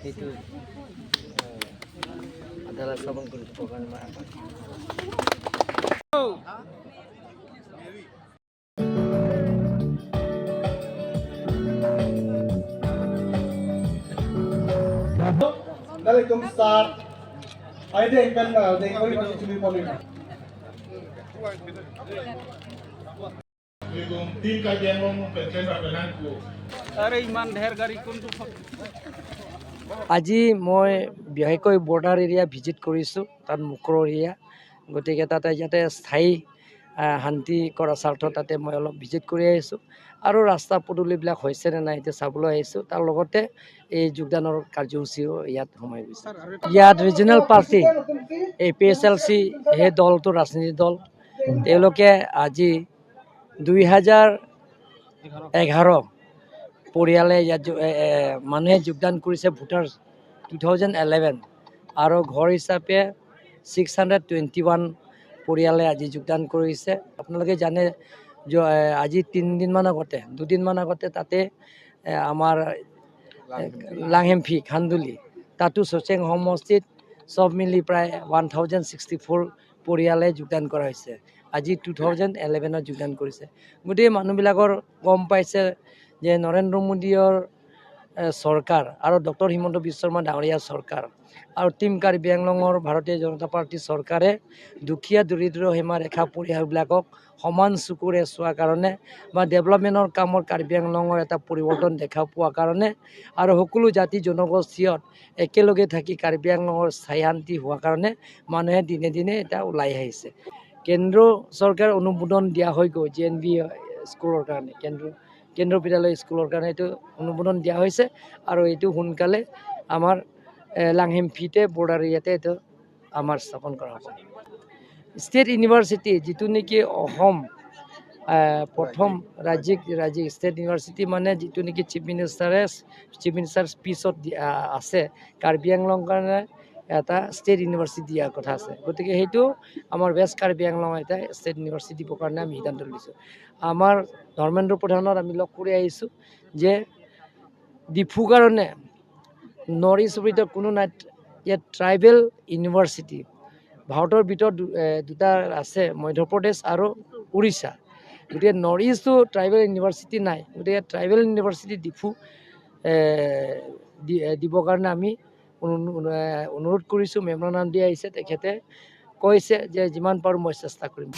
সেইটো আদালত স্থাপন কৰি দিবৰ কাৰণে মই আহ্বান Dali kung start. Ay din kan na, din ko yung sumi po nila. Kung team ka diyan mo pension ra penan ko. আরে ইমান ঢেৰ গাড়ী কোনটো আজি মই বিশেষকৈ বৰ্ডাৰ এৰিয়া ভিজিট কৰিছোঁ তাত মুখৰ এৰিয়া গতিকে তাতে ইয়াতে স্থায়ী শান্তি কৰা স্বাৰ্থ তাতে মই অলপ ভিজিট কৰি আহিছোঁ আৰু ৰাস্তা পদূলিবিলাক হৈছেনে নাই এতিয়া চাবলৈ আহিছোঁ তাৰ লগতে এই যোগদানৰ কাৰ্যসূচীও ইয়াত সোমাই গৈছে ইয়াত ৰিজনেল পাৰ্টি APSLC সেই দলটো ৰাজনীতি দল তেওঁলোকে আজি 2011 পৰিয়ালে ইয়াত মানুহে যোগদান কৰিছে ভোটাৰ 2011 আৰু ঘৰ হিচাপে 621 পৰিয়ালে আজি যোগদান কৰিছে আপোনালোকে জানে আজি 2দিনমান আগতে তাতে আমাৰ লাংহেম্পি খান্দুলি তাতো চচেং সমষ্টিত সব মিলি প্ৰায় 1064 পৰিয়ালে যোগদান কৰা হৈছে আজি 2011 যোগদান কৰিছে গোটেই মানুহবিলাকৰ গম পাইছে যে নৰেন্দ্ৰ মোদীৰ চৰকাৰ আৰু ডক্টৰ হিমন্ত বিশ্ব শৰ্মা ডাঙৰীয়াৰ চৰকাৰ আৰু টিম কাৰ্বি আংলঙৰ ভাৰতীয় জনতা পাৰ্টি চৰকাৰে দুখীয়া দৰিদ্ৰ সীমাৰেখা পৰিয়ালবিলাকক সমান চকুৰে চোৱাৰ কাৰণে বা ডেভেলপমেণ্টৰ কামৰ কাৰ্বি আংলঙৰ এটা পৰিৱৰ্তন দেখা পোৱাৰ কাৰণে আৰু সকলো জাতি জনগোষ্ঠীত একেলগে থাকি কাৰ্বি আংলঙৰ স্থায়ী শান্তি হোৱাৰ কাৰণে মানুহে দিনে দিনে এটা ওলাই আহিছে কেন্দ্ৰ চৰকাৰ অনুমোদন দিয়া হৈ গৈ JNV স্কুলৰ কাৰণে কেন্দ্ৰ বিদ্যালয় স্কুলৰ কাৰণে এইটো অনুমোদন দিয়া হৈছে আৰু এইটো সোনকালে আমাৰ লাংহেম্পিতে বৰ্ডাৰ এৰিয়াতে এইটো আমাৰ স্থাপন কৰা হ'ব ষ্টেট ইউনিভাৰ্চিটি যিটো নেকি অসম প্ৰথম ৰাজ্যিক ষ্টেট ইউনিভাৰ্চিটি মানে যিটো নেকি চিফ মিনিষ্টাৰ স্পীচত আছে কাৰ্বি আংলং কাৰণে এটা ষ্টেট ইউনিভাৰ্চিটি দিয়াৰ কথা আছে গতিকে সেইটো আমাৰ ৱেষ্ট কাৰ্বি আংলং এটা ষ্টেট ইউনিভাৰ্চিটি দিবৰ কাৰণে আমি সিদ্ধান্ত লৈছোঁ আমাৰ ধৰ্মেন্দ্ৰ প্ৰধানক আমি লগ কৰি আহিছোঁ যে ডিফুৰ কাৰণে নৰ্থ ইষ্টৰ ভিতৰত কোনো নাই ইয়াত ট্ৰাইবেল ইউনিভাৰ্চিটি ভাৰতৰ ভিতৰত দুটা আছে মধ্যপ্ৰদেশ আৰু উৰিষ্যা গতিকে নৰ্থ ইষ্টটো ট্ৰাইবেল ইউনিভাৰ্চিটি নাই গতিকে ট্ৰাইবেল ইউনিভাৰ্চিটি ডিফু দিবৰ কাৰণে আমি অনুৰোধ কৰিছোঁ মেমৰেণ্ডাম দি আহিছে তেখেতে কৈছে যে যিমান পাৰোঁ মই চেষ্টা কৰিম